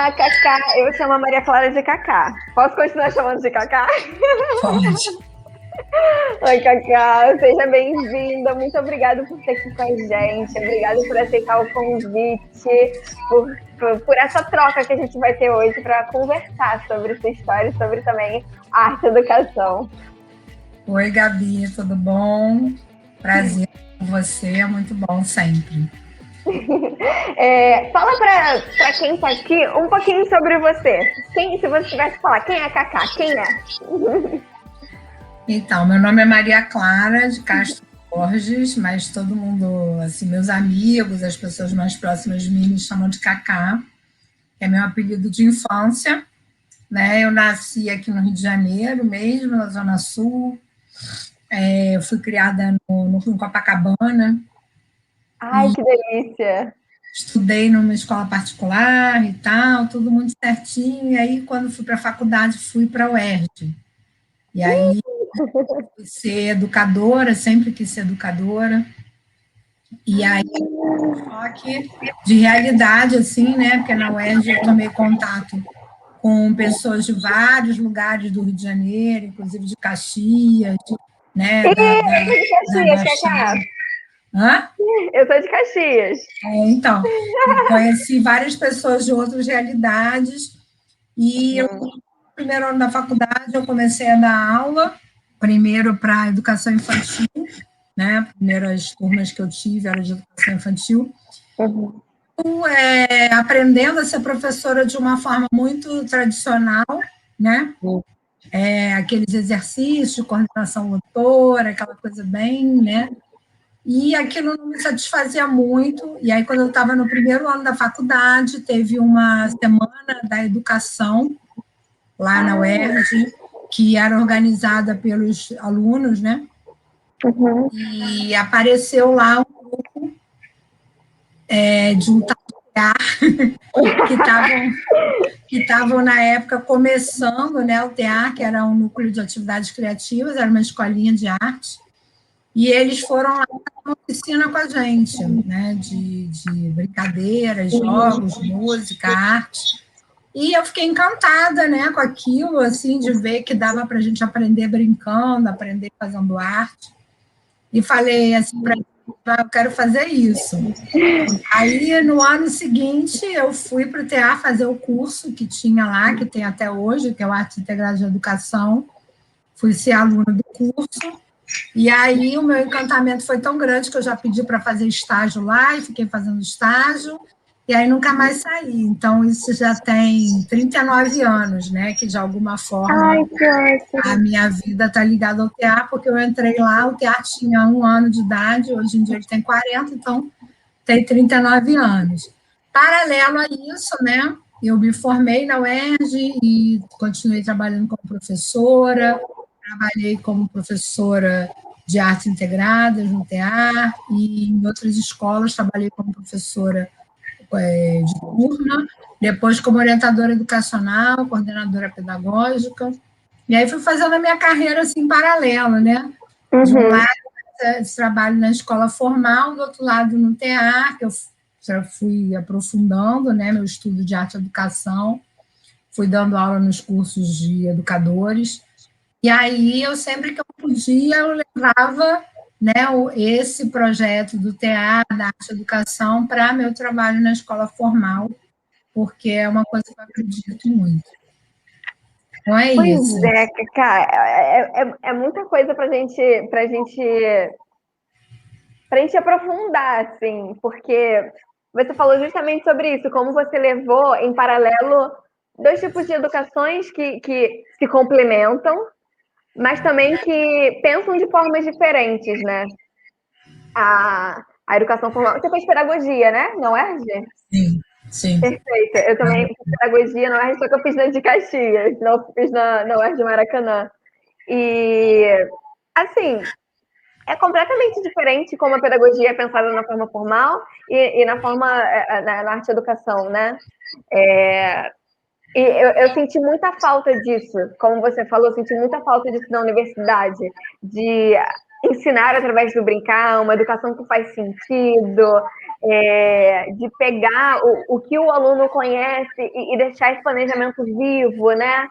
a Cacá, eu chamo a Maria Clara de Cacá. Posso continuar chamando de Cacá? Pode. Oi, Cacá, seja bem-vinda. Muito obrigada por estar aqui com a gente. Obrigada por aceitar o convite, por essa troca que a gente vai ter hoje para conversar sobre sua história e sobre também arte e educação. Oi, Gabi, tudo bom? Prazer com você, é muito bom sempre. Fala para quem está aqui um pouquinho sobre você. Se você tivesse que falar, quem é a Cacá? Quem é? Então, meu nome é Maria Clara de Castro Borges, mas todo mundo, assim, meus amigos, as pessoas mais próximas de mim me chamam de Cacá, que é meu apelido de infância, né? Eu nasci aqui no Rio de Janeiro mesmo, na Zona Sul. Eu fui criada no Copacabana. Ai, que delícia! Estudei numa escola particular e tal, tudo muito certinho. E aí, quando fui para a faculdade, fui para a UERJ. E aí, fui ser educadora, sempre quis ser educadora. E aí, um choque de realidade, assim, né? Porque na UERJ eu tomei contato com pessoas de vários lugares do Rio de Janeiro, inclusive de Caxias, né? Eu sou de Da Caxias, Cacá. Baixada. Hã? Eu sou de Caxias. Então, eu conheci várias pessoas de outras realidades e eu, no primeiro ano da faculdade, eu comecei a dar aula, primeiro para educação infantil, né? Primeiras turmas que eu tive eram de educação infantil. Uhum. Aprendendo a ser professora de uma forma muito tradicional, né? Aqueles exercícios de coordenação motora, aquela coisa bem, né? E aquilo não me satisfazia muito. E aí, quando eu estava no primeiro ano da faculdade, teve uma semana da educação lá na UERJ, que era organizada pelos alunos, né? Uhum. E apareceu lá um grupo de um que estavam na época começando, né, o TEA, que era um núcleo de atividades criativas, era uma escolinha de arte. E eles foram lá uma oficina com a gente, né, de brincadeiras, jogos, música, arte. E eu fiquei encantada, né, com aquilo, assim, de ver que dava para a gente aprender brincando, aprender fazendo arte. E falei assim para ele, eu quero fazer isso. Aí, no ano seguinte, eu fui para o TEA fazer o curso que tinha lá, que tem até hoje, que é o Arte Integrada de Educação. Fui ser aluna do curso. E aí o meu encantamento foi tão grande que eu já pedi para fazer estágio lá e fiquei fazendo estágio, e aí nunca mais saí. Então, isso já tem 39 anos, né? Que de alguma forma Ai, que a ótimo. minha vida está ligada ao teatro, porque eu entrei lá, o teatro tinha 1 ano de idade, hoje em dia ele tem 40, então tem 39 anos. Paralelo a isso, né? Eu me formei na UERJ e continuei trabalhando como professora, trabalhei como professora de artes integradas no TEAR e em outras escolas trabalhei como professora de turma, depois como orientadora educacional, coordenadora pedagógica, e aí fui fazendo a minha carreira assim em paralelo, né? De um Uhum. lado, esse trabalho na escola formal, do outro lado no TEAR, que eu já fui aprofundando, né, meu estudo de arte e educação, fui dando aula nos cursos de educadores. E aí, eu sempre que eu podia, eu levava, né, esse projeto do teatro, da arte e educação, para meu trabalho na escola formal, porque é uma coisa que eu acredito muito. Então, é isso. Pois é, Cacá, é muita coisa pra gente aprofundar, assim, porque você falou justamente sobre isso, como você levou em paralelo dois tipos de educações que se complementam, mas também que pensam de formas diferentes, né? A educação formal. Você fez pedagogia, né? Não é, Gê? Sim, sim. Perfeito. Eu também fiz pedagogia, não é? Só que eu fiz na de Caxias, não fiz na UERJ de Maracanã. E, assim, é completamente diferente como a pedagogia é pensada na forma formal e na forma na arte educação, né? É, e eu senti muita falta disso, como você falou, eu senti muita falta disso na universidade, de ensinar através do brincar, uma educação que faz sentido, de pegar o que o aluno conhece e deixar esse planejamento vivo, né?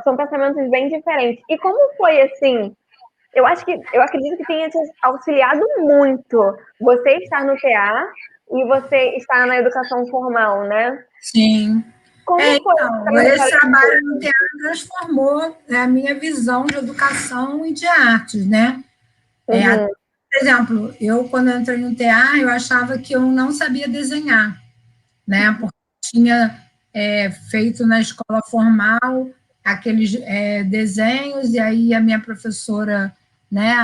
São pensamentos bem diferentes. E como foi assim? Eu acredito que tenha te auxiliado muito você estar no TA e você estar na educação formal, né? Sim. Como foi essa Então, esse trajetória de trabalho no vocês? teatro transformou, né, a minha visão de educação e de artes, né? Uhum, Por exemplo, eu, quando eu entrei no TA, eu achava que eu não sabia desenhar, né? Porque tinha feito na escola formal aqueles desenhos, e aí a minha professora, né,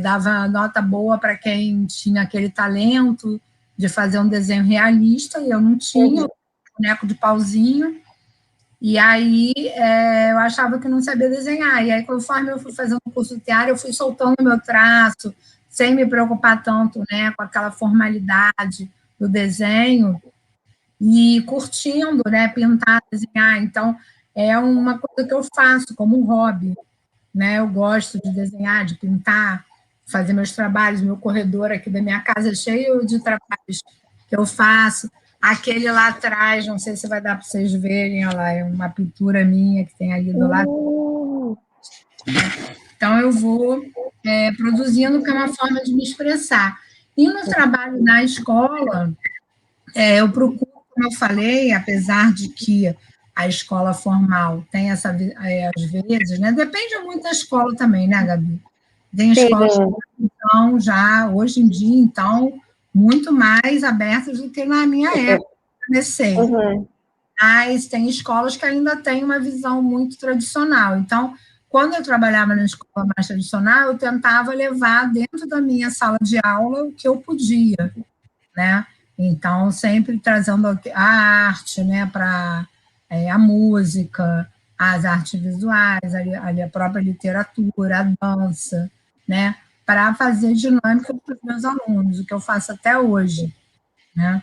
dava nota boa para quem tinha aquele talento de fazer um desenho realista, e eu não tinha, uhum, o boneco de pauzinho, e aí eu achava que não sabia desenhar. E aí, conforme eu fui fazendo o curso de teatro, eu fui soltando o meu traço, sem me preocupar tanto, né, com aquela formalidade do desenho, e curtindo, né, pintar, desenhar. Então, é uma coisa que eu faço como um hobby, né? Eu gosto de desenhar, de pintar, fazer meus trabalhos. Meu corredor aqui da minha casa é cheio de trabalhos que eu faço. Aquele lá atrás, não sei se vai dar para vocês verem, olha lá, é uma pintura minha que tem ali do lado. uhum, Então, eu vou produzindo, que é uma forma de me expressar. E no trabalho na escola, eu procuro, como eu falei, apesar de que a escola formal tem essa, às vezes, né? Depende muito da escola também, né, Gabi? Tem escolas que sim, estão já, hoje em dia, então, muito mais abertas do que na minha época, que eu comecei. uhum, Mas tem escolas que ainda têm uma visão muito tradicional. Então, quando eu trabalhava na escola mais tradicional, eu tentava levar dentro da minha sala de aula o que eu podia, né? Então, sempre trazendo a arte, né, para a música, as artes visuais, a própria literatura, a dança, né, para fazer dinâmica para os meus alunos, o que eu faço até hoje, né?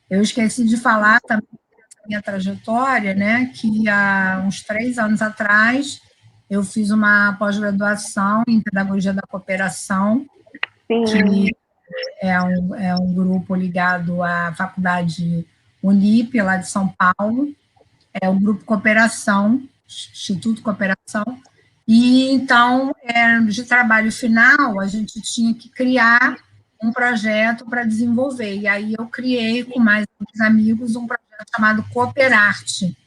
Eu esqueci de falar também da minha trajetória, né, que há uns 3 anos atrás eu fiz uma pós-graduação em pedagogia da cooperação, sim. que é um grupo ligado à Faculdade Unip, lá de São Paulo, é o Grupo Cooperação, Instituto Cooperação, e então, de trabalho final, a gente tinha que criar um projeto para desenvolver, e aí eu criei com mais alguns amigos um projeto chamado Cooperarte,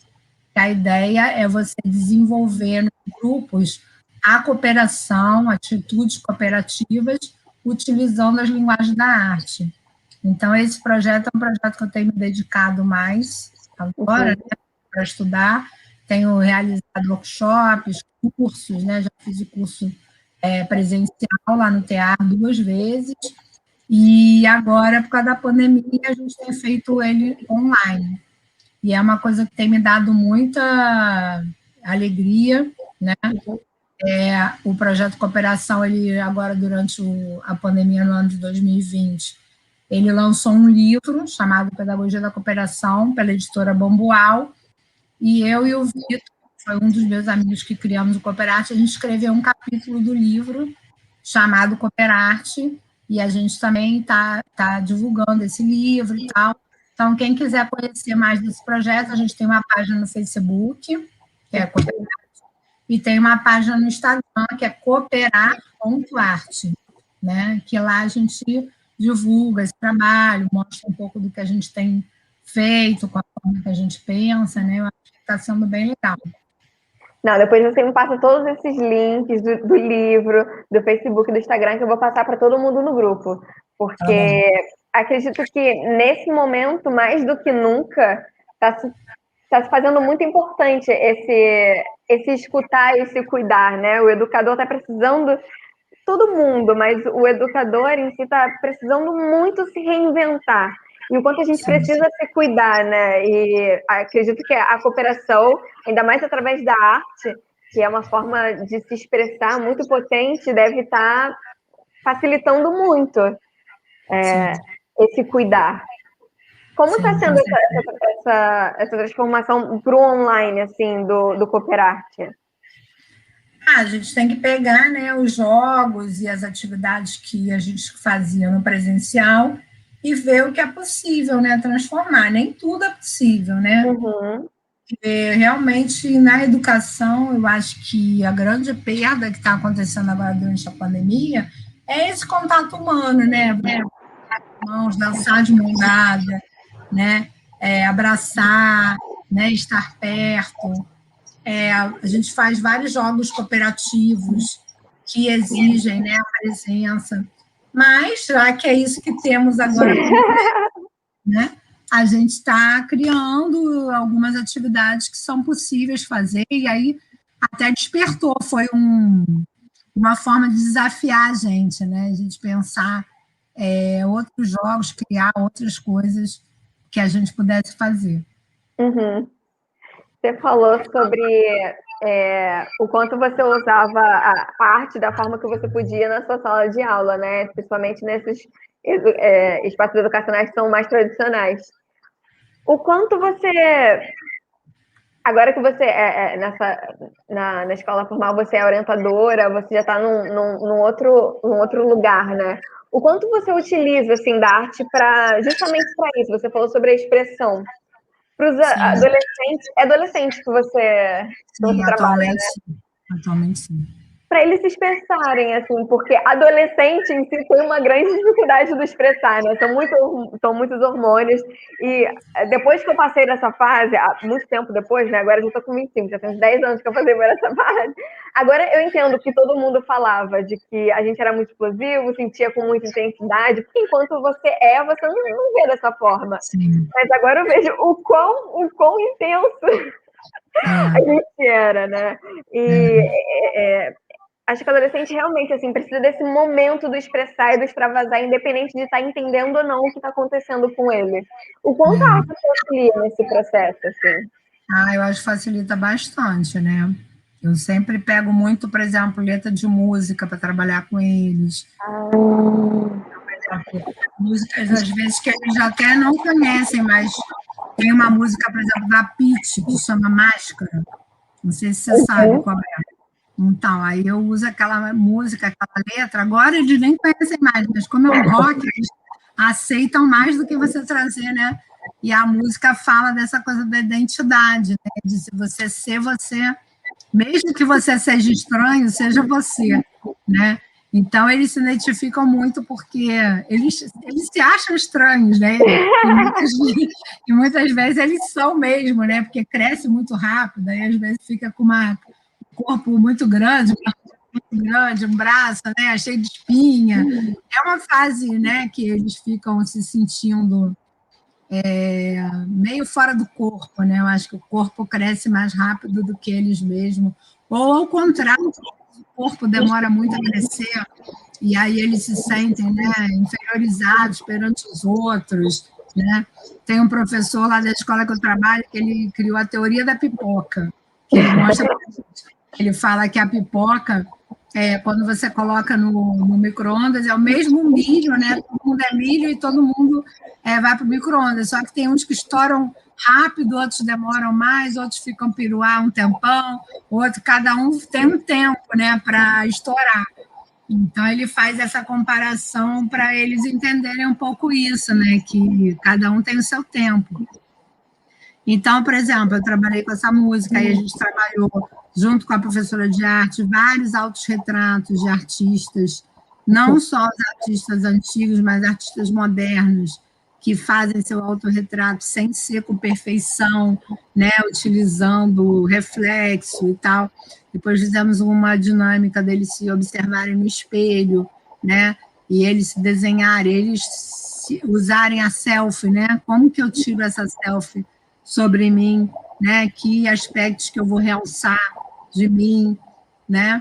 que a ideia é você desenvolver nos grupos a cooperação, atitudes cooperativas, utilizando as linguagens da arte. Então, esse projeto é um projeto que eu tenho me dedicado mais agora, Uhum. né, para estudar. Tenho realizado workshops, cursos, né? Já fiz o curso presencial lá no teatro 2 vezes, e agora, por causa da pandemia, a gente tem feito ele online. E é uma coisa que tem me dado muita alegria, né? O projeto Cooperação, ele agora, durante a pandemia, no ano de 2020, ele lançou um livro chamado Pedagogia da Cooperação, pela editora Bambual, e eu e o Vitor, que foi um dos meus amigos que criamos o Cooperarte, a gente escreveu um capítulo do livro chamado Cooperarte, e a gente também tá divulgando esse livro e tal. Então, quem quiser conhecer mais desse projeto, a gente tem uma página no Facebook, que é Cooperarte, e tem uma página no Instagram, que é cooperar.arte, né? Que lá a gente divulga esse trabalho, mostra um pouco do que a gente tem feito, com a forma que a gente pensa, né? Eu acho que está sendo bem legal. Não, depois você me passa todos esses links do livro, do Facebook, do Instagram, que eu vou passar para todo mundo no grupo. Tá bom. Porque acredito que nesse momento, mais do que nunca, está se fazendo muito importante esse escutar e se cuidar, né? O educador está precisando, todo mundo, mas o educador em si está precisando muito se reinventar. E o quanto a gente Sim, precisa se cuidar, né? E acredito que a cooperação, ainda mais através da arte, que é uma forma de se expressar muito potente, deve estar facilitando muito sim, esse cuidar. Como está sim, com sendo certeza. essa transformação para o online, assim, do Cooperarte? A gente tem que pegar, né, os jogos e as atividades que a gente fazia no presencial e ver o que é possível, né, transformar. Nem tudo é possível, né? Uhum. Realmente, na educação, eu acho que a grande perda que está acontecendo agora durante a pandemia é esse contato humano, né? Mãos, dançar de mão dada, né? Abraçar, né? Estar perto. A gente faz vários jogos cooperativos que exigem, né, a presença. Mas, já que é isso que temos agora, né, a gente está criando algumas atividades que são possíveis fazer, e aí até despertou, foi uma forma de desafiar a gente, né? A gente pensar outros jogos, criar outras coisas que a gente pudesse fazer. Uhum. Você falou sobre o quanto você usava a arte da forma que você podia na sua sala de aula, né? Principalmente nesses espaços educacionais que são mais tradicionais. O quanto você, agora que você na escola formal, você é orientadora, você já está num outro lugar, né? O quanto você utiliza assim da arte para justamente para isso? Você falou sobre a expressão. Para os adolescentes, é adolescente que Sim, você trabalha, né? atualmente sim. Para eles se expressarem, assim, porque adolescente em si tem uma grande dificuldade de expressar, né? São muitos hormônios. E depois que eu passei dessa fase, muito tempo depois, né? Agora eu já estou com 25, já tem uns 10 anos que eu passei por essa fase. Agora eu entendo que todo mundo falava de que a gente era muito explosivo, sentia com muita intensidade, porque enquanto você não vê dessa forma. Sim. Mas agora eu vejo o quão intenso a gente era, né? E acho que o adolescente realmente assim, precisa desse momento do expressar e do extravasar, independente de estar entendendo ou não o que está acontecendo com ele. O quanto a arte auxilia nesse processo, assim? Eu acho que facilita bastante, né? Eu sempre pego muito, por exemplo, letra de música para trabalhar com eles. Músicas, às vezes, que eles até não conhecem, mas tem uma música, por exemplo, da Pitty, que chama Máscara. Não sei se você sabe qual é. Então, aí eu uso aquela música, aquela letra. Agora eles nem conhecem mais, mas como é um rock, eles aceitam mais do que você trazer, né? E a música fala dessa coisa da identidade, né? De se você ser você, mesmo que você seja estranho, seja você, né? Então, eles se identificam muito porque eles se acham estranhos, né? E muitas vezes eles são mesmo, né? Porque cresce muito rápido, aí às vezes fica com um corpo muito grande, um braço, né, cheio de espinha. É uma fase, né, que eles ficam se sentindo meio fora do corpo, né? Eu acho que o corpo cresce mais rápido do que eles mesmos. Ou, ao contrário, o corpo demora muito a crescer e aí eles se sentem, né, inferiorizados perante os outros, né? Tem um professor lá da escola que eu trabalho que ele criou a teoria da pipoca, que ele mostra, ele fala que a pipoca, quando você coloca no micro-ondas, é o mesmo milho, né? Todo mundo é milho e todo mundo vai para o micro-ondas. Só que tem uns que estouram rápido, outros demoram mais, outros ficam piruar um tempão, outro, cada um tem um tempo, né, para estourar. Então, ele faz essa comparação para eles entenderem um pouco isso, né, que cada um tem o seu tempo. Então, por exemplo, eu trabalhei com essa música, aí a gente trabalhou junto com a professora de arte, vários autorretratos de artistas, não só os artistas antigos, mas artistas modernos, que fazem seu autorretrato sem ser com perfeição, né, utilizando reflexo e tal. Depois fizemos uma dinâmica deles se observarem no espelho, né, e eles se desenharem, eles usarem a selfie, né, como que eu tiro essa selfie sobre mim, né? Que aspectos que eu vou realçar de mim, né?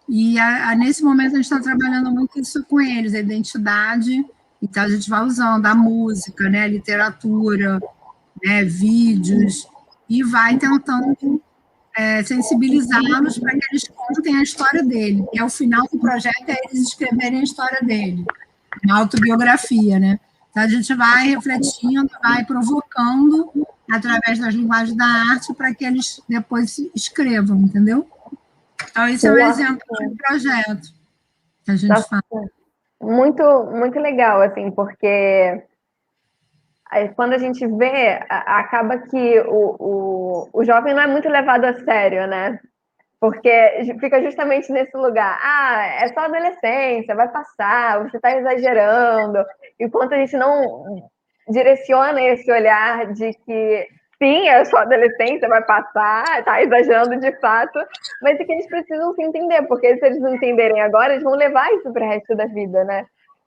E nesse momento a gente está trabalhando muito isso com eles, a identidade. Então a gente vai usando a música, né? A literatura, né? Vídeos e vai tentando sensibilizá-los para que eles contem a história dele. E ao final do projeto é eles escreverem a história dele, uma autobiografia, né? Então a gente vai refletindo, vai provocando através das linguagens da arte para que eles depois escrevam, entendeu? Então, esse é um exemplo de projeto que a gente faz. Muito, muito legal, assim, porque quando a gente vê, acaba que o jovem não é muito levado a sério, né? Porque fica justamente nesse lugar. Ah, é só adolescência, vai passar, você está exagerando. Enquanto a gente não direciona esse olhar de que, sim, é só adolescência, vai passar, está exagerando de fato, mas é que eles precisam se entender, porque se eles não entenderem agora, eles vão levar isso para o resto da vida, né?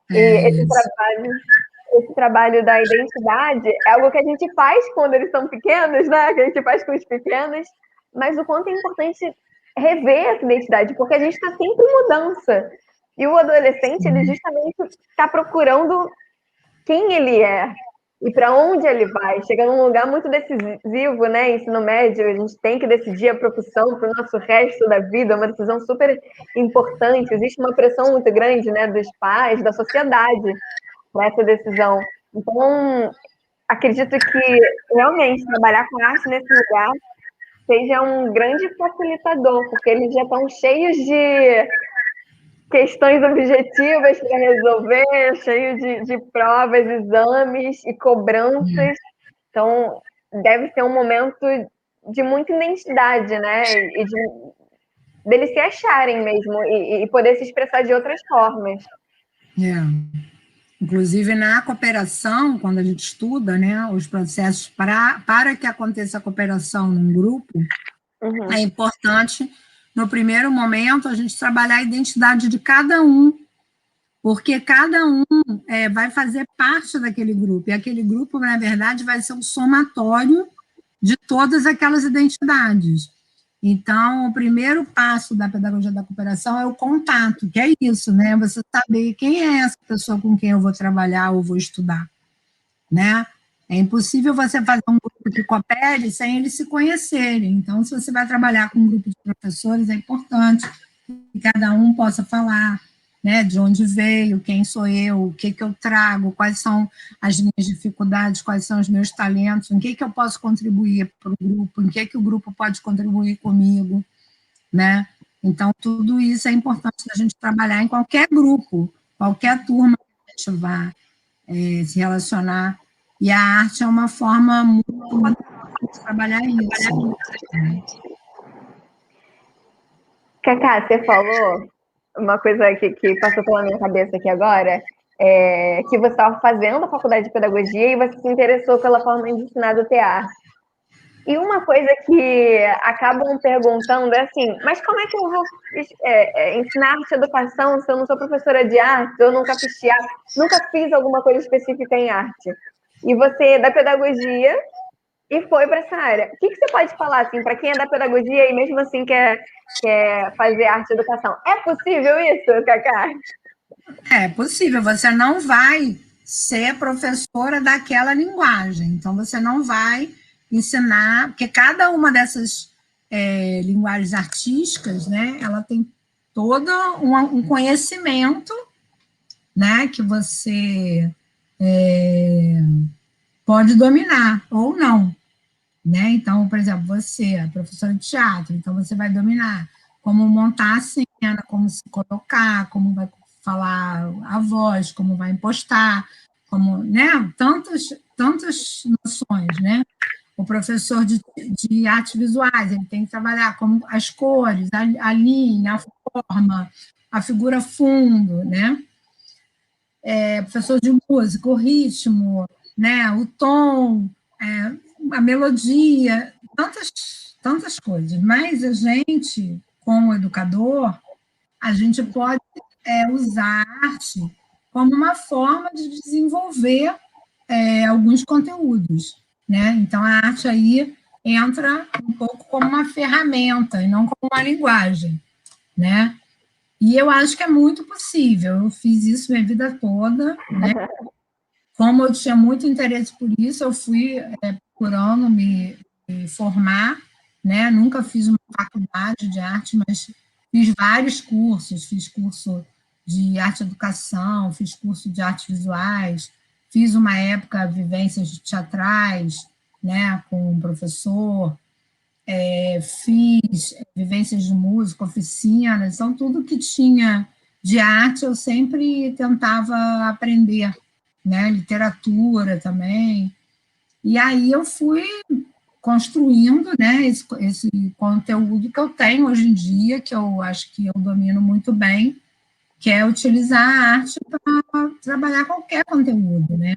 E esse trabalho da identidade é algo que a gente faz quando eles são pequenos, né? Que a gente faz com os pequenos, mas o quanto é importante rever essa identidade, porque a gente está sempre em mudança. E o adolescente, ele justamente está procurando quem ele é e para onde ele vai. Chega num lugar muito decisivo, né? Ensino médio, a gente tem que decidir a profissão para o nosso resto da vida, é uma decisão super importante. Existe uma pressão muito grande, né, dos pais, da sociedade para essa decisão. Então, acredito que realmente trabalhar com arte nesse lugar seja um grande facilitador, porque eles já estão cheios de questões objetivas para resolver, cheios de provas, exames e cobranças. Então, deve ser um momento de muita identidade, né? E deles se acharem mesmo e poder se expressar de outras formas. Inclusive, na cooperação, quando a gente estuda, né, os processos para que aconteça a cooperação num grupo, é importante, no primeiro momento, a gente trabalhar a identidade de cada um, porque cada um vai fazer parte daquele grupo, e aquele grupo, na verdade, vai ser um somatório de todas aquelas identidades. Então, o primeiro passo da pedagogia da cooperação é o contato, que é isso, né? Você saber quem é essa pessoa com quem eu vou trabalhar ou vou estudar, né? É impossível você fazer um grupo que coopere sem eles se conhecerem. Então, se você vai trabalhar com um grupo de professores, é importante que cada um possa falar, né, de onde veio, quem sou eu, o que eu trago, quais são as minhas dificuldades, quais são os meus talentos, em que eu posso contribuir para o grupo, em que o grupo pode contribuir comigo, né? Então, tudo isso é importante a gente trabalhar em qualquer grupo, qualquer turma que a gente vá se relacionar, e a arte é uma forma muito poderosa de trabalhar isso. Cacá, você falou uma coisa que passou pela minha cabeça aqui agora, que você estava fazendo a faculdade de pedagogia e você se interessou pela forma de ensinar do teatro. E uma coisa que acabam perguntando é assim, mas como é que eu vou ensinar arte e educação se eu não sou professora de arte, eu nunca fiz teatro, nunca fiz alguma coisa específica em arte? E você é da pedagogia e foi para essa área. O que você pode falar assim, para quem é da pedagogia e mesmo assim quer fazer arte e educação? É possível isso, Cacá? É possível, você não vai ser professora daquela linguagem, então você não vai ensinar, porque cada uma dessas linguagens artísticas, né, ela tem todo um conhecimento, né, que você pode dominar ou não, né? Então, por exemplo, você é professora de teatro, então você vai dominar como montar a cena, como se colocar, como vai falar a voz, como vai impostar, como, né? Tantas noções, né? O professor de artes visuais, ele tem que trabalhar como as cores, a linha, a forma, a figura fundo, né? Professor de música, o ritmo, né? O tom, a melodia, tantas coisas. Mas a gente, como educador, a gente pode usar a arte como uma forma de desenvolver alguns conteúdos, né? Então, a arte aí entra um pouco como uma ferramenta e não como uma linguagem, né? E eu acho que é muito possível. Eu fiz isso minha vida toda, né? Como eu tinha muito interesse por isso, eu fui procurando me formar, né? Nunca fiz uma faculdade de arte, mas fiz vários cursos, fiz curso de arte e educação, fiz curso de artes visuais, fiz uma época vivências teatrais, né, com um professor, fiz vivências de música, oficinas, então tudo que tinha de arte eu sempre tentava aprender, né? Literatura também. E aí eu fui construindo, né, esse conteúdo que eu tenho hoje em dia, que eu acho que eu domino muito bem, que é utilizar a arte para trabalhar qualquer conteúdo, né?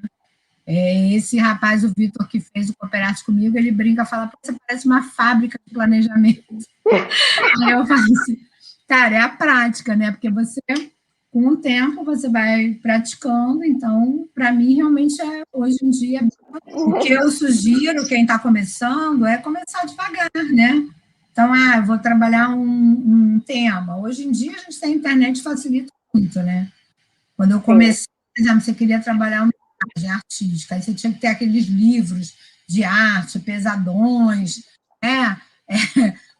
Esse rapaz, o Vitor, que fez o Cooperate comigo, ele brinca, fala, você parece uma fábrica de planejamento. Aí eu falo assim, cara, é a prática, né? Porque você, com o tempo, você vai praticando, então, para mim, realmente, hoje em dia, o que eu sugiro, quem está começando, é começar devagar, né? Então, eu vou trabalhar um tema. Hoje em dia, a gente tem a internet, facilita muito, né? Quando eu comecei, por exemplo, você queria trabalhar uma imagem artística, aí você tinha que ter aqueles livros de arte, pesadões, né?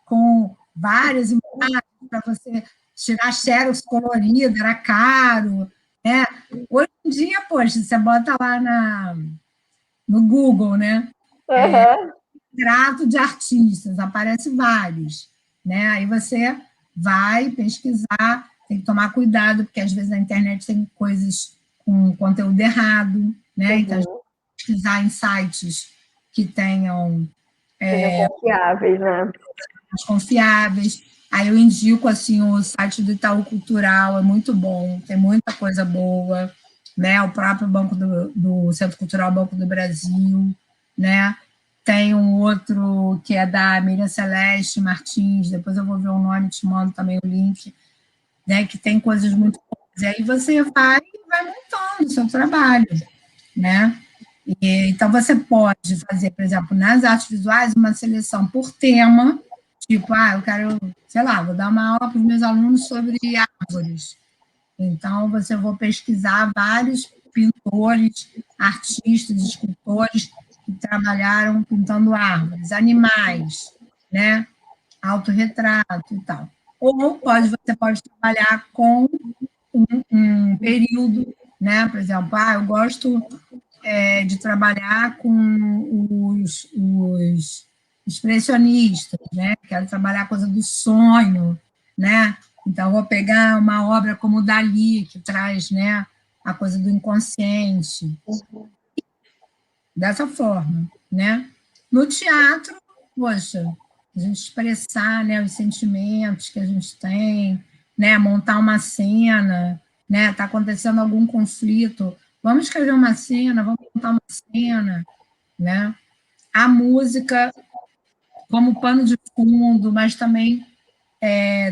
Com várias imagens para você tirar xerox colorido, era caro, né? Hoje em dia, poxa, você bota lá no Google, né? Uhum. Trato de artistas, aparece vários, né? Aí você vai pesquisar, tem que tomar cuidado, porque às vezes na internet tem coisas com conteúdo errado, né? Então, pesquisar em sites que tenham Sejam confiáveis, né? mais confiáveis. Aí eu indico assim o site do Itaú Cultural, é muito bom, tem muita coisa boa, né? O próprio Banco do Centro Cultural Banco do Brasil, né? Tem um outro que é da Miriam Celeste Martins, depois eu vou ver o nome, te mando também o link, né? Que tem coisas muito boas. E aí você vai montando o seu trabalho, né? Então, você pode fazer, por exemplo, nas artes visuais, uma seleção por tema, tipo, eu quero, sei lá, vou dar uma aula para os meus alunos sobre árvores. Então, você vou pesquisar vários pintores, artistas, escultores que trabalharam pintando árvores, animais, né? Autorretrato e tal. Ou você pode trabalhar com um período, né? Por exemplo, eu gosto de trabalhar com os expressionistas, né? Quero trabalhar a coisa do sonho, né? Então, vou pegar uma obra como o Dali, que traz, né, a coisa do inconsciente, dessa forma, né? No teatro, poxa, a gente expressar, né, os sentimentos que a gente tem, né, montar uma cena, né, está acontecendo algum conflito, vamos escrever uma cena, vamos montar uma cena, né? A música como pano de fundo, mas também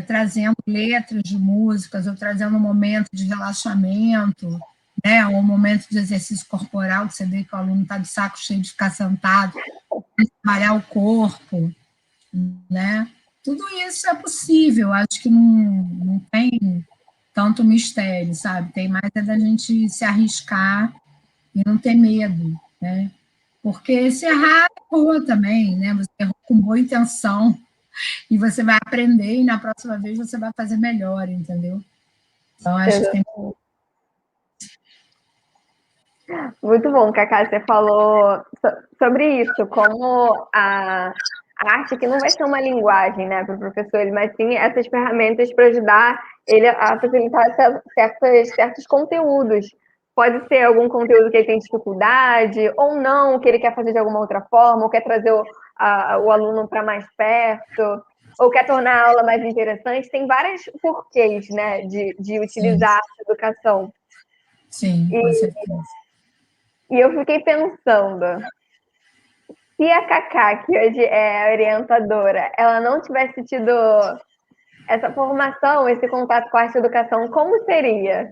trazendo letras de músicas, ou trazendo um momento de relaxamento, né? Um momento de exercício corporal, que você vê que o aluno está de saco cheio de ficar sentado, trabalhar o corpo, né? Tudo isso é possível, acho que não tem tanto mistério, sabe? Tem mais é da gente se arriscar e não ter medo, né? Porque se errar, errou também, né? Você errou com boa intenção e você vai aprender e na próxima vez você vai fazer melhor, entendeu? Então, acho que tem... Muito bom, Cacá, você falou sobre isso, como a arte que não vai ser uma linguagem, né, para o professor, mas sim essas ferramentas para ajudar ele a facilitar certos conteúdos. Pode ser algum conteúdo que ele tem dificuldade, ou não, que ele quer fazer de alguma outra forma, ou quer trazer o aluno para mais perto, ou quer tornar a aula mais interessante. Tem vários porquês, né, de Sim, utilizar a arte educação. sim, com E, certeza. e eu fiquei pensando, se a Cacá, que hoje é a orientadora, ela não tivesse tido essa formação, esse contato com a arte educação, como seria?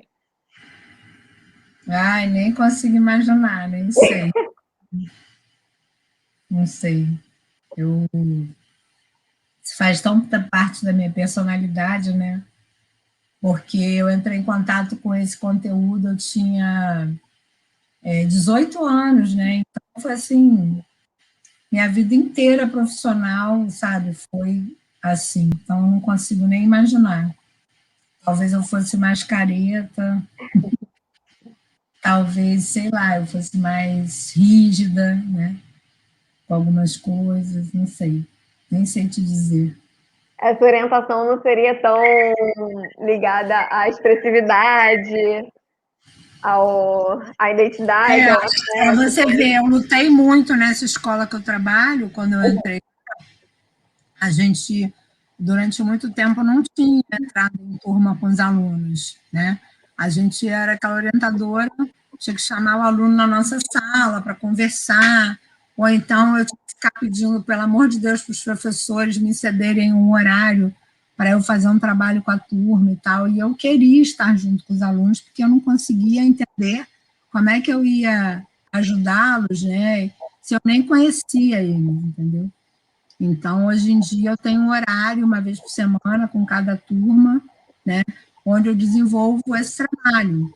Ai, nem consigo imaginar, nem sei, não sei. Eu faz tanta parte da minha personalidade, né? Porque eu entrei em contato com esse conteúdo, eu tinha 18 anos, né? Então, foi assim, minha vida inteira profissional, sabe? Foi assim, então eu não consigo nem imaginar. Talvez eu fosse mais careta, talvez, sei lá, eu fosse mais rígida, né? Com algumas coisas, não sei. Nem sei te dizer. Essa orientação não seria tão ligada à expressividade, à identidade, ao Para afeto. você ver, eu lutei muito nessa escola que eu trabalho, quando eu entrei. A gente, durante muito tempo, não tinha entrado em turma com os alunos, né? A gente era aquela orientadora, tinha que chamar o aluno na nossa sala para conversar, ou então eu tinha que ficar pedindo, pelo amor de Deus, para os professores me cederem um horário para eu fazer um trabalho com a turma e tal, e eu queria estar junto com os alunos, porque eu não conseguia entender como é que eu ia ajudá-los, né? Se eu nem conhecia eles, entendeu? Então, hoje em dia, eu tenho um horário, uma vez por semana, com cada turma, né, onde eu desenvolvo esse trabalho.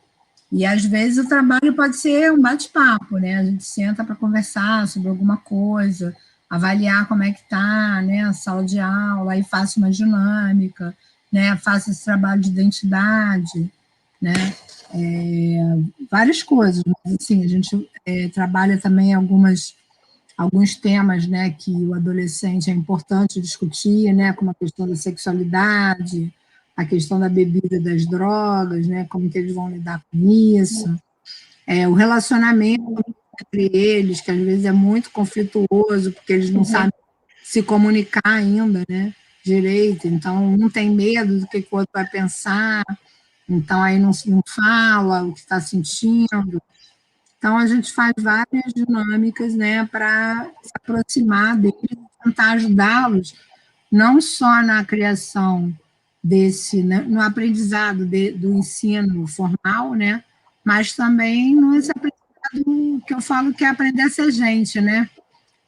E, às vezes, o trabalho pode ser um bate-papo, né? A gente senta para conversar sobre alguma coisa, avaliar como é que está, né, a sala de aula, aí faço uma dinâmica, né, faço esse trabalho de identidade, né, várias coisas. Mas, assim, a gente trabalha também alguns temas, né, que o adolescente é importante discutir, né, como a questão da sexualidade, a questão da bebida, das drogas, né, como que eles vão lidar com isso, o relacionamento entre eles, que às vezes é muito conflituoso, porque eles não sabem se comunicar ainda, né, direito, então um tem medo do que o outro vai pensar, então aí não fala o que está sentindo. Então, a gente faz várias dinâmicas, né, para se aproximar deles, tentar ajudá-los, não só na criação desse, né, no aprendizado do ensino formal, né, mas também no aprendizado que eu falo que é aprender a ser gente, né,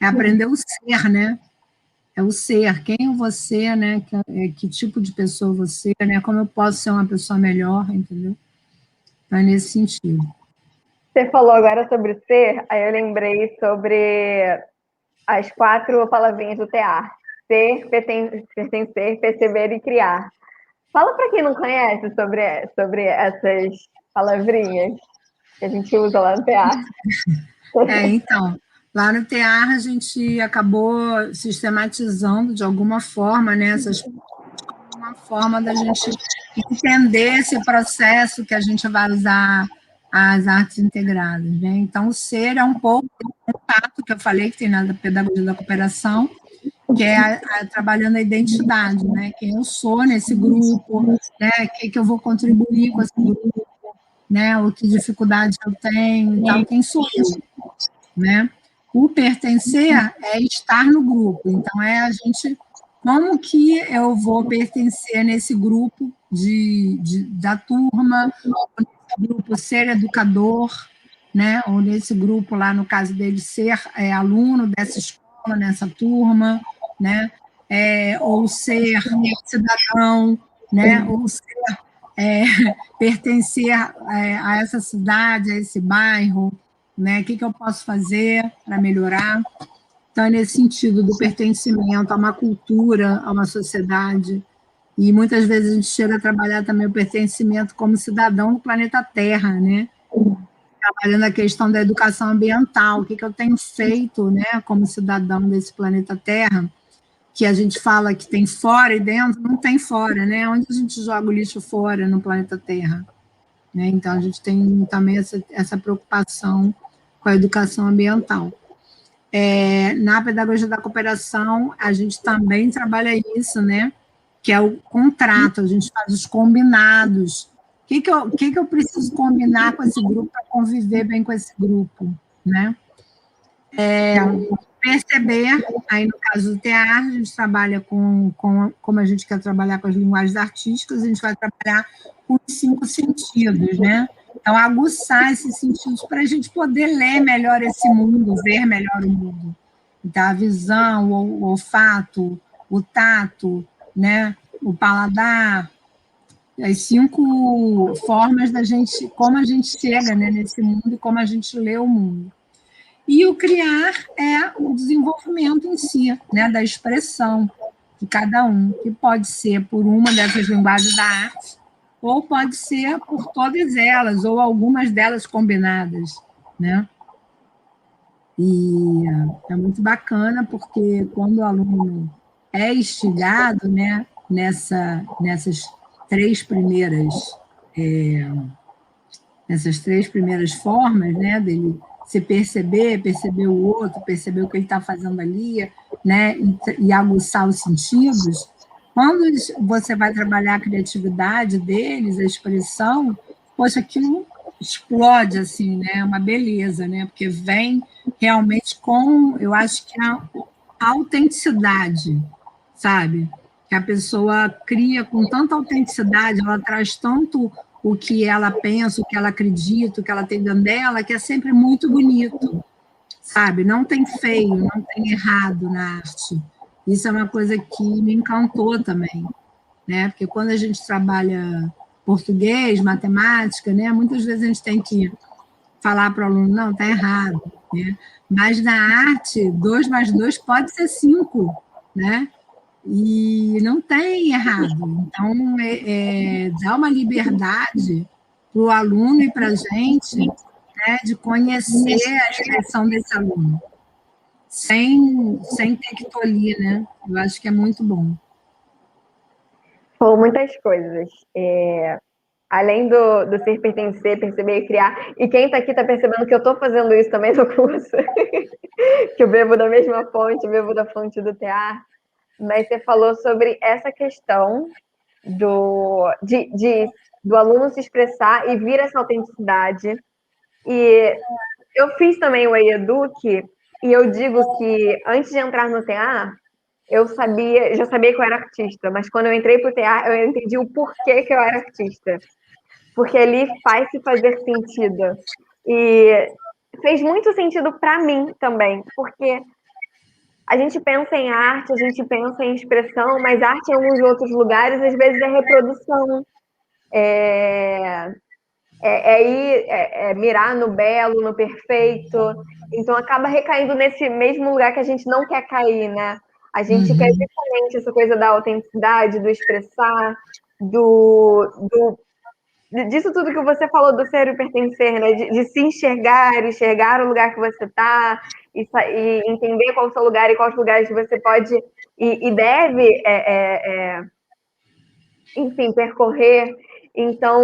é aprender o ser, né, é o ser, quem é você, né, que tipo de pessoa você, né, como eu posso ser uma pessoa melhor, entendeu? Então, é nesse sentido. Você falou agora sobre ser, aí eu lembrei sobre as 4 palavrinhas do TEAR. Ser, pertencer, perceber e criar. Fala para quem não conhece sobre essas palavrinhas que a gente usa lá no TEAR. Então, lá no TEAR a gente acabou sistematizando de alguma forma, né, essas uma forma da gente entender esse processo que a gente vai usar as artes integradas, né? Então, o ser é um pouco o contato que eu falei que tem na pedagogia da cooperação, que é trabalhando a identidade, né? Quem eu sou nesse grupo, né? O que eu vou contribuir com esse grupo, né? O que dificuldade eu tenho e tal, quem sou eu, né? O pertencer é estar no grupo, então é a gente, como que eu vou pertencer nesse grupo da turma, ou nesse grupo ser educador, né? Ou nesse grupo lá, no caso dele, ser aluno dessa escola, nessa turma, né? Ou ser cidadão, né? Ou ser, é, pertencer a essa cidade, a esse bairro, né? O que eu posso fazer para melhorar? Então, é nesse sentido do pertencimento a uma cultura, a uma sociedade. E muitas vezes a gente chega a trabalhar também o pertencimento como cidadão do planeta Terra, né? Trabalhando a questão da educação ambiental, o que eu tenho feito, né, como cidadão desse planeta Terra, que a gente fala que tem fora e dentro, não tem fora, né? Onde a gente joga o lixo fora no planeta Terra? Né? Então, a gente tem também essa preocupação com a educação ambiental. Na pedagogia da cooperação, a gente também trabalha isso, né? Que é o contrato, a gente faz os combinados. O que eu preciso combinar com esse grupo para conviver bem com esse grupo, né? Perceber, aí no caso do TEAR, a gente trabalha como a gente quer trabalhar com as linguagens artísticas, a gente vai trabalhar com os 5 sentidos, né? Então, aguçar esses sentidos para a gente poder ler melhor esse mundo, ver melhor o mundo. Então, a visão, o olfato, o tato, né? O paladar, as 5 formas da gente, como a gente chega, né, nesse mundo e como a gente lê o mundo. E o criar é o desenvolvimento em si, né, da expressão de cada um, que pode ser por uma dessas linguagens da arte, ou pode ser por todas elas, ou algumas delas combinadas, né? E é muito bacana, porque quando o aluno é instigado, né, nessas três primeiras formas, né, dele se perceber, perceber o outro, perceber o que ele está fazendo ali, né, e aguçar os sentidos. Quando você vai trabalhar a criatividade deles, a expressão, poxa, aquilo explode, assim, né, uma beleza, né, porque vem realmente com, eu acho que a autenticidade, sabe? Que a pessoa cria com tanta autenticidade, ela traz tanto o que ela pensa, o que ela acredita, o que ela tem dentro dela, que é sempre muito bonito, sabe? Não tem feio, não tem errado na arte. Isso é uma coisa que me encantou também, né? Porque quando a gente trabalha português, matemática, né? Muitas vezes a gente tem que falar para o aluno, não, está errado, né? Mas na arte, 2 mais 2 pode ser 5, né? E não tem errado. Então, dá uma liberdade para o aluno e para a gente, né, de conhecer a expressão desse aluno, sem ter que tolir, né? Eu acho que é muito bom. Ou muitas coisas. Além do ser pertencer, perceber e criar. E quem está aqui está percebendo que eu estou fazendo isso também no curso. Que eu bebo da mesma fonte, bebo da fonte do teatro. Mas você falou sobre essa questão do aluno se expressar e vir essa autenticidade. E eu fiz também o EIEDUC, e eu digo que antes de entrar no teatro, já sabia que eu era artista, mas quando eu entrei para o teatro, eu entendi o porquê que eu era artista. Porque ali faz se fazer sentido. E fez muito sentido para mim também, porque a gente pensa em arte, a gente pensa em expressão, mas arte em alguns outros lugares, às vezes, é reprodução. É mirar no belo, no perfeito. Então, acaba recaindo nesse mesmo lugar que a gente não quer cair, né? A gente quer justamente essa coisa da autenticidade, do expressar, disso tudo que você falou do ser e pertencer, né? De se enxergar o lugar que você está e entender qual é o seu lugar e quais lugares você pode e deve, enfim, percorrer. Então,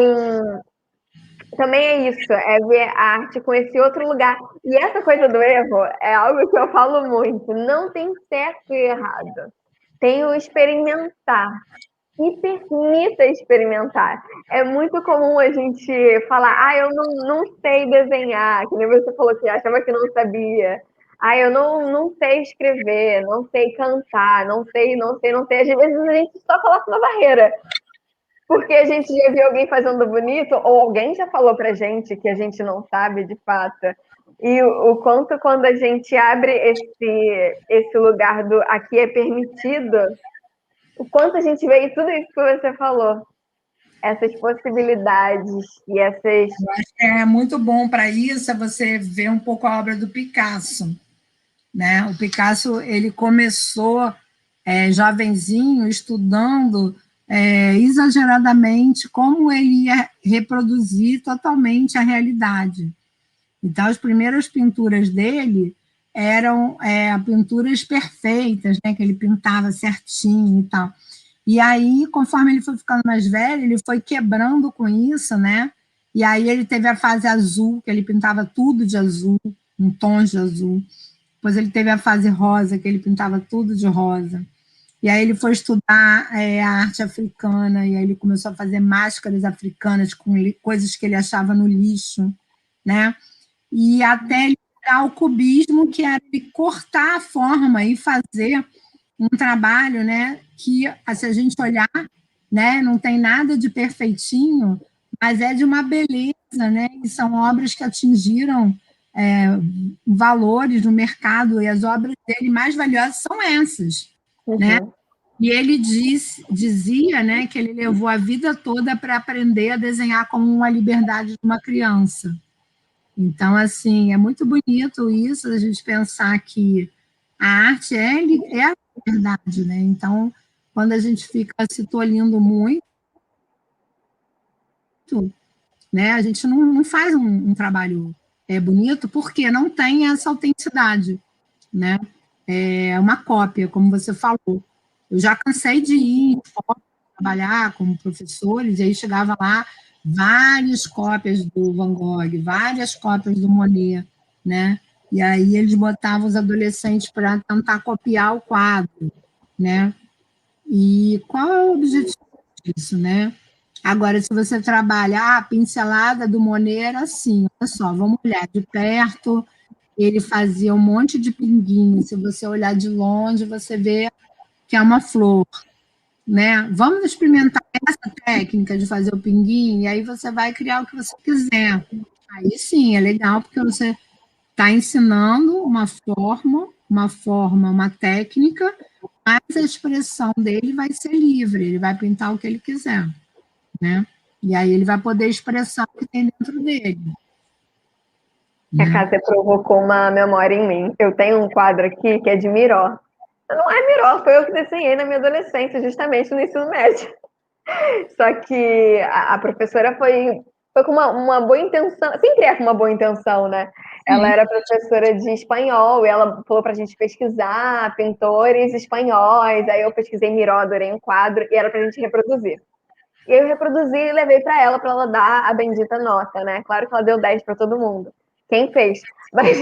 também é isso, é ver a arte com esse outro lugar. E essa coisa do erro é algo que eu falo muito. Não tem certo e errado. Tem o experimentar. E permita experimentar. É muito comum a gente falar, eu não sei desenhar, que nem você falou que achava que não sabia. Eu não sei escrever, não sei cantar, não sei. Às vezes a gente só coloca uma barreira, porque a gente já viu alguém fazendo bonito, ou alguém já falou pra gente que a gente não sabe de fato. E o quanto quando a gente abre esse lugar do aqui é permitido, o quanto a gente vê tudo isso que você falou, essas possibilidades e essas. Eu acho que é muito bom para isso é você ver um pouco a obra do Picasso, né? O Picasso ele começou jovenzinho estudando exageradamente como ele ia reproduzir totalmente a realidade. Então, as primeiras pinturas dele eram pinturas perfeitas, né? Que ele pintava certinho e tal. E aí, conforme ele foi ficando mais velho, ele foi quebrando com isso, né? E aí ele teve a fase azul, que ele pintava tudo de azul, em tons de azul. Depois ele teve a fase rosa, que ele pintava tudo de rosa. E aí ele foi estudar a arte africana, e aí ele começou a fazer máscaras africanas com coisas que ele achava no lixo, né? E até ele virar o cubismo, que era ele cortar a forma e fazer um trabalho, né, que, se a gente olhar, né, não tem nada de perfeitinho, mas é de uma beleza, né, e são obras que atingiram valores no mercado, e as obras dele mais valiosas são essas, né? Uhum. E ele dizia, né, que ele levou a vida toda para aprender a desenhar como uma liberdade de uma criança. Então, assim, é muito bonito isso, a gente pensar que a arte é a verdade, né? Então, quando a gente fica se tolhindo muito, né, a gente não faz um trabalho bonito porque não tem essa autenticidade, né? É uma cópia, como você falou. Eu já cansei de ir em escola, trabalhar como professores, e aí chegava lá várias cópias do Van Gogh, várias cópias do Monet, né? E aí eles botavam os adolescentes para tentar copiar o quadro, né? E qual é o objetivo disso, né? Agora, se você trabalha, a pincelada do Monet era assim, olha só, vamos olhar de perto, ele fazia um monte de pinguinho, se você olhar de longe, você vê que é uma flor, né? Vamos experimentar essa técnica de fazer o pinguinho, e aí você vai criar o que você quiser. Aí sim, é legal, porque você está ensinando uma técnica, mas a expressão dele vai ser livre, ele vai pintar o que ele quiser, né? E aí ele vai poder expressar o que tem dentro dele. A Né? Cássia provocou uma memória em mim. Eu tenho um quadro aqui que é de Miró. Não é Miró, foi eu que desenhei na minha adolescência, justamente no ensino médio. Só que a professora foi com uma boa intenção, sempre é com uma boa intenção, né? Ela Sim. era professora de espanhol e ela falou pra gente pesquisar pintores espanhóis. Aí eu pesquisei Miró, adorei um quadro e era pra gente reproduzir. E aí eu reproduzi e levei pra ela dar a bendita nota, né? Claro que ela deu 10 pra todo mundo. Quem fez? Mas,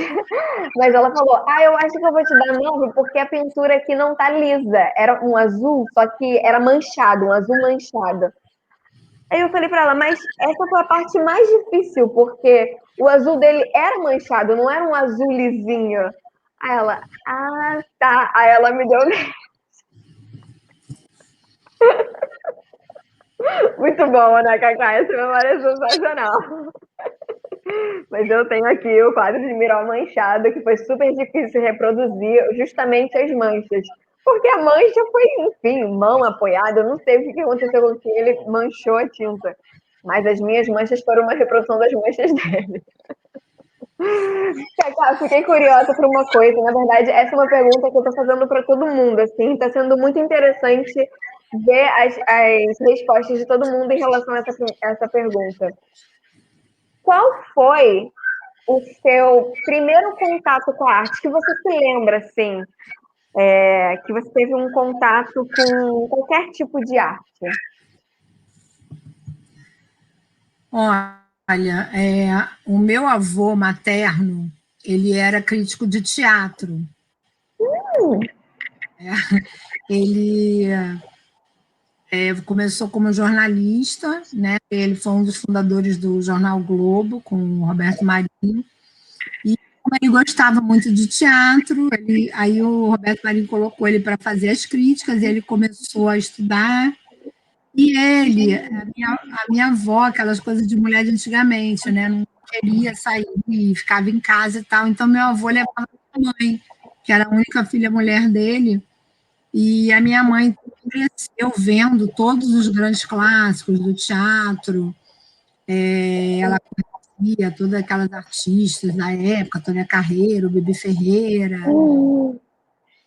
mas ela falou: Ah, eu acho que eu vou te dar 9 porque a pintura aqui não tá lisa. Era um azul, só que era manchado, um azul manchado. Aí eu falei pra ela: Mas essa foi a parte mais difícil, porque o azul dele era manchado, não era um azul lisinho. Aí ela: Ah, tá. Aí ela me deu. Muito bom, né, Cacá? Essa memória é sensacional. Mas eu tenho aqui o quadro de Miró manchado, que foi super difícil reproduzir justamente as manchas. Porque a mancha foi, enfim, mão apoiada, eu não sei o que aconteceu com que ele manchou a tinta. Mas as minhas manchas foram uma reprodução das manchas dele. Cacá, fiquei curiosa por uma coisa. Na verdade, essa é uma pergunta que eu estou fazendo para todo mundo. Assim, está sendo muito interessante ver as respostas de todo mundo em relação a essa pergunta. Qual foi o seu primeiro contato com a arte, que você se lembra, assim, que você teve um contato com qualquer tipo de arte? Olha, o meu avô materno, ele era crítico de teatro. Ele começou como jornalista, né? Ele foi um dos fundadores do jornal Globo, com o Roberto Marinho. E como ele gostava muito de teatro, aí o Roberto Marinho colocou ele para fazer as críticas, e ele começou a estudar. E ele, a minha avó, aquelas coisas de mulher de antigamente, né? Não queria sair, ficava em casa e tal. Então, meu avô levava a minha mãe, que era a única filha mulher dele, e a minha mãe cresceu vendo todos os grandes clássicos do teatro. Ela conhecia todas aquelas artistas da época, Tônia Carreiro, Bibi Ferreira.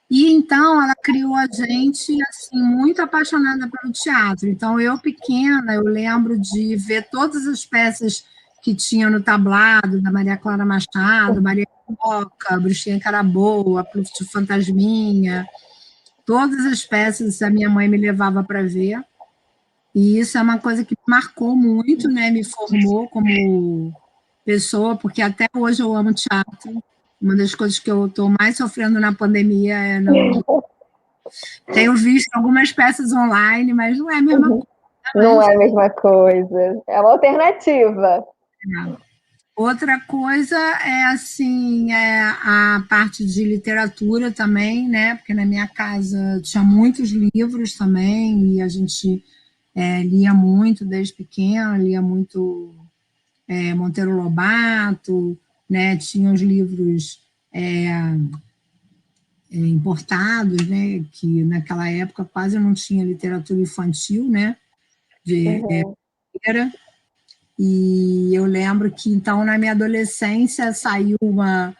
E então ela criou a gente assim muito apaixonada pelo teatro. Então eu pequena, eu lembro de ver todas as peças que tinha no tablado da Maria Clara Machado, Maria Boca, Bruxinha Caraboa, Pluft Fantasminha, todas as peças a minha mãe me levava para ver. E isso é uma coisa que me marcou muito, né? Me formou como pessoa, porque até hoje eu amo teatro. Uma das coisas que eu estou mais sofrendo na pandemia é não. Tenho visto algumas peças online, mas não é a mesma coisa. Não é a mesma coisa. É uma alternativa. Outra coisa é assim, a parte de literatura também, né? Porque na minha casa tinha muitos livros também, e a gente lia muito desde pequena, lia muito Monteiro Lobato, né? Tinha os livros importados, né? Que naquela época quase não tinha literatura infantil, né? De, Uhum. era. E eu lembro que, então, na minha adolescência, saiu uma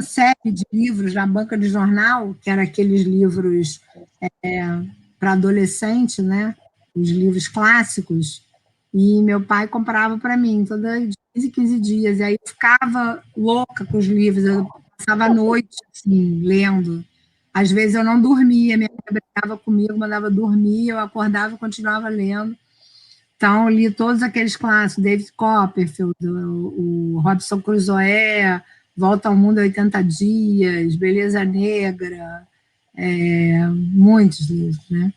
série de livros na banca de jornal, que eram aqueles livros para adolescente, né? Os livros clássicos. E meu pai comprava para mim, toda de 15 em 15 dias. E aí eu ficava louca com os livros. Eu Passava a noite, assim, lendo. Às vezes eu não dormia, minha mãe brigava comigo, mandava dormir, eu acordava e continuava lendo. Então, eu li todos aqueles clássicos, David Copperfield, o Robinson Crusoe, Volta ao Mundo em 80 Dias, Beleza Negra, muitos livros, né?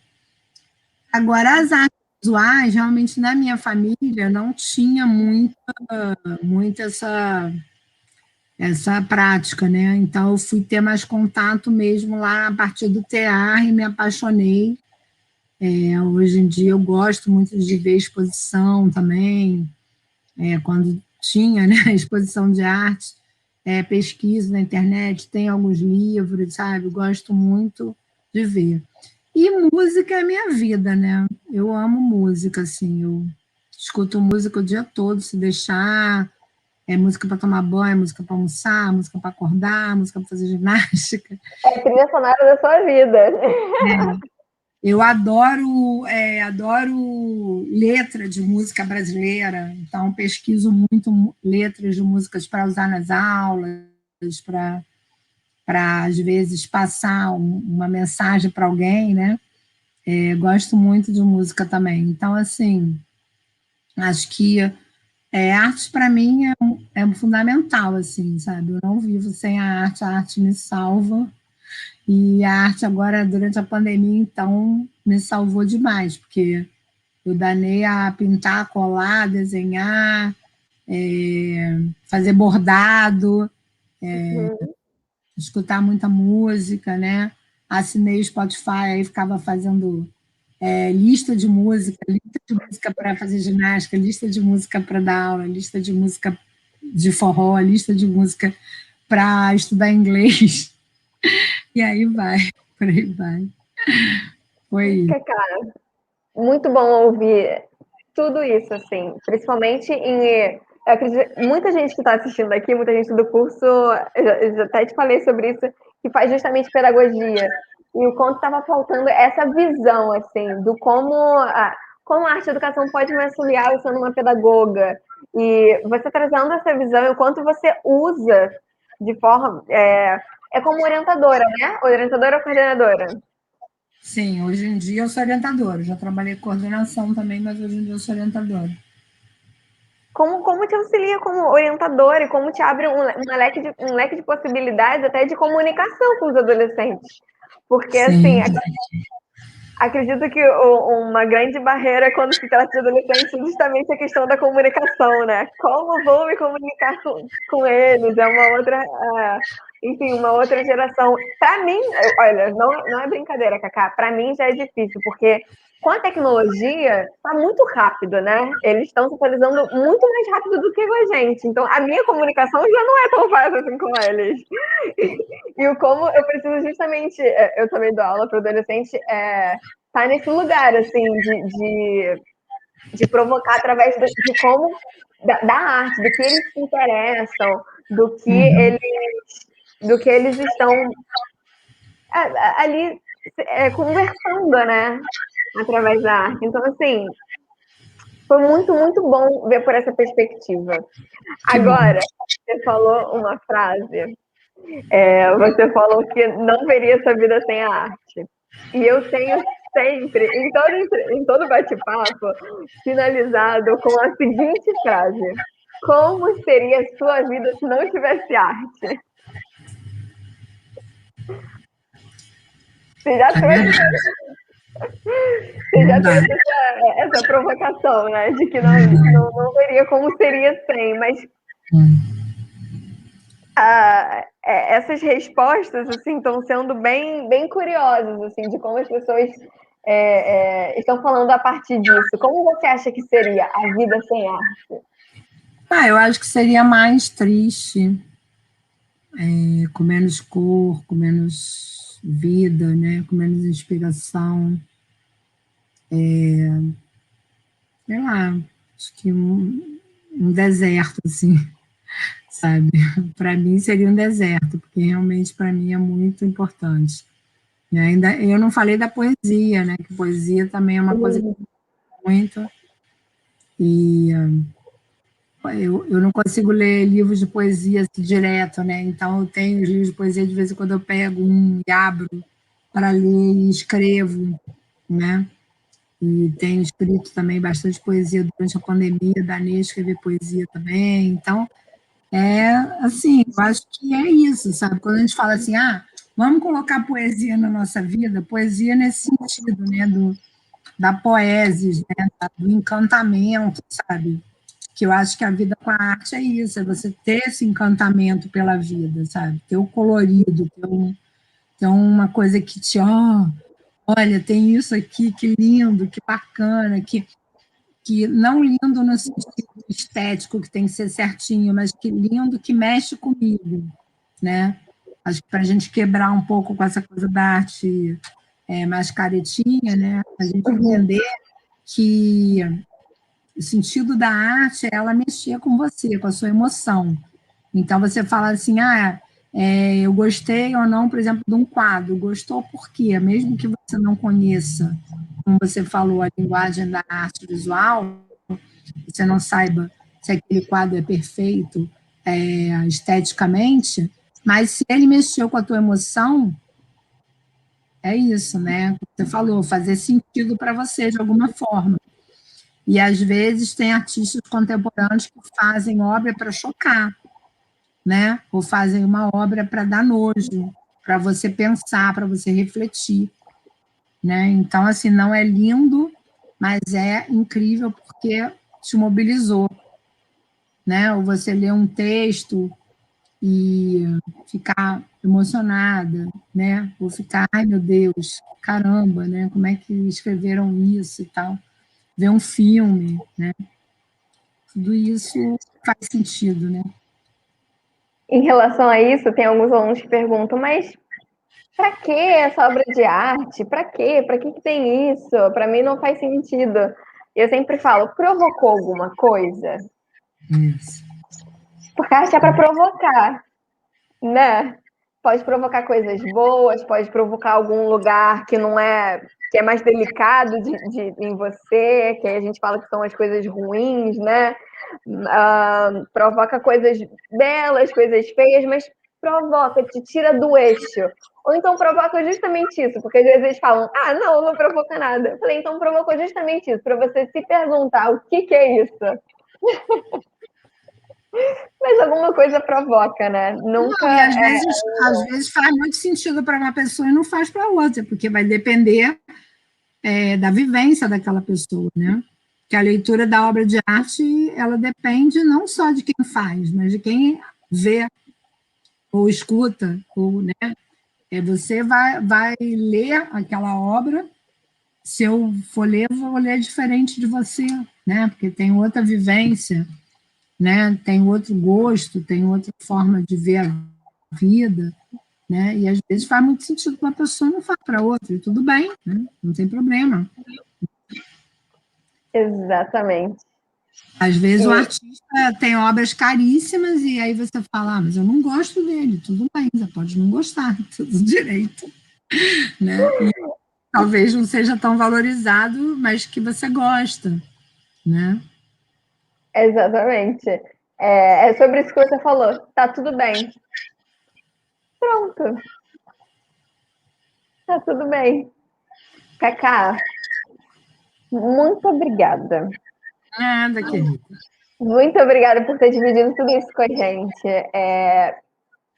Agora, as artes visuais, realmente, na minha família, não tinha muito essa prática, né? Então, eu fui ter mais contato mesmo lá a partir do tear e me apaixonei. Hoje em dia, eu gosto muito de ver exposição também, quando tinha, né, exposição de arte, pesquiso na internet, tem alguns livros, sabe? Eu gosto muito de ver. E música é a minha vida, né? Eu amo música, assim, eu escuto música o dia todo, se deixar, música para tomar banho, música para almoçar, música para acordar, música para fazer ginástica. É a trilha sonora da sua vida. Eu adoro letra de música brasileira, então pesquiso muito letras de músicas para usar nas aulas, para às vezes passar uma mensagem para alguém, né? Gosto muito de música também. Então, assim, acho que arte para mim é fundamental, assim, sabe? Eu não vivo sem a arte me salva. E a arte agora, durante a pandemia, então, me salvou demais, porque eu danei a pintar, colar, desenhar, fazer bordado, Uhum. escutar muita música, né? Assinei o Spotify, aí ficava fazendo lista de música para fazer ginástica, lista de música para dar aula, lista de música de forró, lista de música para estudar inglês. E aí vai, por aí vai. Foi isso. Cara, muito bom ouvir tudo isso, assim, principalmente em. Eu acredito, muita gente que está assistindo aqui, muita gente do curso, eu já até te falei sobre isso, que faz justamente pedagogia. E o quanto estava faltando essa visão, assim, do como a arte e a educação pode me auxiliar eu sendo uma pedagoga. E você trazendo essa visão, e o quanto você usa de forma. É como orientadora, né? Orientadora ou coordenadora? Sim, hoje em dia eu sou orientadora. Já trabalhei com coordenação também, mas hoje em dia eu sou orientadora. Como te auxilia como orientadora e como te abre um leque de possibilidades até de comunicação com os adolescentes. Porque, assim, Sim, acredito que uma grande barreira quando se trata de adolescentes é justamente a questão da comunicação, né? Como vou me comunicar com eles? É uma outra, enfim, uma outra geração. Para mim, olha, não é brincadeira, Cacá, para mim já é difícil, porque com a tecnologia está muito rápido, né? Eles estão se atualizando muito mais rápido do que com a gente. Então, a minha comunicação já não é tão fácil assim com eles. E o como eu preciso justamente, eu também dou aula para adolescente, tá nesse lugar, assim, de provocar através de como, da arte, do que eles se interessam, do que eles estão ali conversando, né, através da arte. Então, assim, foi muito, muito bom ver por essa perspectiva. que bom. Agora, você falou uma frase, você falou que não veria essa vida sem a arte. E eu tenho sempre, em todo bate-papo, finalizado com a seguinte frase: como seria a sua vida se não tivesse arte? Você já É trouxe, verdade, você já verdade. trouxe essa provocação, né? De que não veria como seria sem, mas essas respostas assim estão sendo bem, bem curiosas assim de como as pessoas estão falando a partir disso. Como você acha que seria a vida sem arte? Eu acho que seria mais triste, com menos cor, com menos vida, né? Com menos inspiração. Sei lá, acho que um deserto, assim, sabe? Para mim seria um deserto, porque realmente para mim é muito importante. E ainda eu não falei da poesia, né? Que poesia também é uma coisa que eu gosto muito. E eu não consigo ler livros de poesia assim, direto, né? Então, eu tenho os livros de poesia, de vez em quando eu pego um e abro para ler e escrevo, né? E tenho escrito também bastante poesia durante a pandemia, danei a escrever poesia também. Então, assim, eu acho que é isso, sabe? Quando a gente fala assim, vamos colocar poesia na nossa vida, poesia nesse sentido, né? Da poesis, né? Do encantamento, sabe? Que eu acho que a vida com a arte é isso, é você ter esse encantamento pela vida, sabe? Ter o colorido, ter uma coisa que te, olha, tem isso aqui, que lindo, que bacana, que não lindo no sentido estético, que tem que ser certinho, mas que lindo, que mexe comigo, né? Acho que para a gente quebrar um pouco com essa coisa da arte mais caretinha, né? A gente entender que o sentido da arte é ela mexer com você, com a sua emoção. Então, você fala assim, eu gostei ou não, por exemplo, de um quadro. Gostou por quê? Mesmo que você não conheça, como você falou, a linguagem da arte visual, você não saiba se aquele quadro é perfeito esteticamente, mas se ele mexeu com a tua emoção, é isso, né? Você falou, fazer sentido para você de alguma forma. E às vezes tem artistas contemporâneos que fazem obra para chocar, né? Ou fazem uma obra para dar nojo, para você pensar, para você refletir, né? Então, assim, não é lindo, mas é incrível porque te mobilizou, né? Ou você lê um texto e ficar emocionada, né? Ou ficar, ai meu Deus, caramba, né? Como é que escreveram isso e tal? Ver um filme, né? Tudo isso faz sentido, né? Em relação a isso, tem alguns alunos que perguntam, mas para que essa obra de arte? Para quê? Para que tem isso? Para mim não faz sentido. Eu sempre falo, provocou alguma coisa? Isso. Porque a arte é para provocar, né? Pode provocar coisas boas, pode provocar algum lugar que não é, que é mais delicado em você, que aí a gente fala que são as coisas ruins, né? Provoca coisas belas, coisas feias, mas provoca, te tira do eixo. Ou então provoca justamente isso, porque às vezes eles falam, não provoca nada. Eu falei, então provocou justamente isso, para você se perguntar o que é isso. Mas alguma coisa provoca, né? Nunca Não, e é. às vezes faz muito sentido para uma pessoa e não faz para outra, porque vai depender da vivência daquela pessoa, né? Que a leitura da obra de arte, ela depende não só de quem faz, mas de quem vê ou escuta, ou, né? Você vai ler aquela obra, se eu for ler, eu vou ler diferente de você, né? Porque tem outra vivência, né? Tem outro gosto, tem outra forma de ver a vida, né? E às vezes faz muito sentido para uma pessoa, não faz para outra, e tudo bem, né? Não tem problema. Exatamente. Às vezes o E, artista tem obras caríssimas e aí você fala, mas eu não gosto dele, tudo bem, você pode não gostar, tudo direito, né? E talvez não seja tão valorizado, mas que você gosta, né? exatamente. É sobre isso que você falou. Tá tudo bem. Pronto. Tá tudo bem. Cacá, muito obrigada. Nada, querido. Muito obrigada por ter dividido tudo isso com a gente.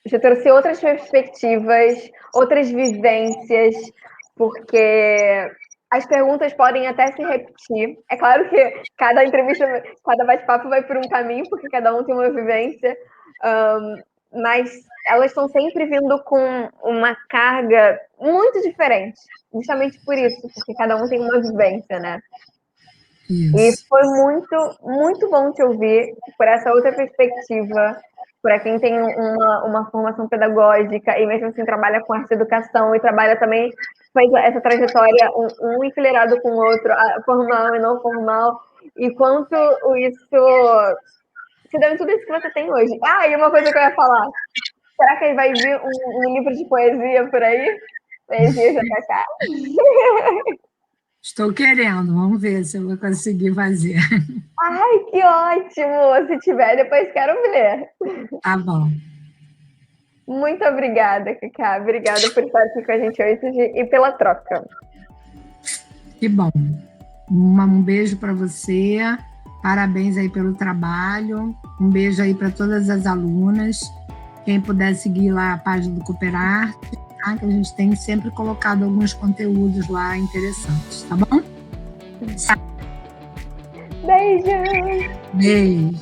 Você trouxe outras perspectivas, outras vivências, porque as perguntas podem até se repetir. É claro que cada entrevista, cada bate-papo vai por um caminho, porque cada um tem uma vivência, mas elas estão sempre vindo com uma carga muito diferente, justamente por isso, porque cada um tem uma vivência, né? E Isso. foi muito, muito bom te ouvir por essa outra perspectiva, para quem tem uma formação pedagógica e mesmo assim trabalha com arte e educação e trabalha também, faz essa trajetória um enfileirado com o outro, formal e não formal, e quanto isso se deu em tudo isso que você tem hoje. E uma coisa que eu ia falar, será que vai vir um livro de poesia por aí? Poesia JK? Estou querendo, vamos ver se eu vou conseguir fazer. Ai, que ótimo! Se tiver, depois quero ver. Tá bom. Muito obrigada, Cacá. Obrigada por estar aqui com a gente hoje e pela troca. Que bom. Um beijo para você. Parabéns aí pelo trabalho. Um beijo aí para todas as alunas. Quem puder seguir lá a página do Cooperarte, tá? Que a gente tem sempre colocado alguns conteúdos lá interessantes, tá bom? Beijo! Beijo!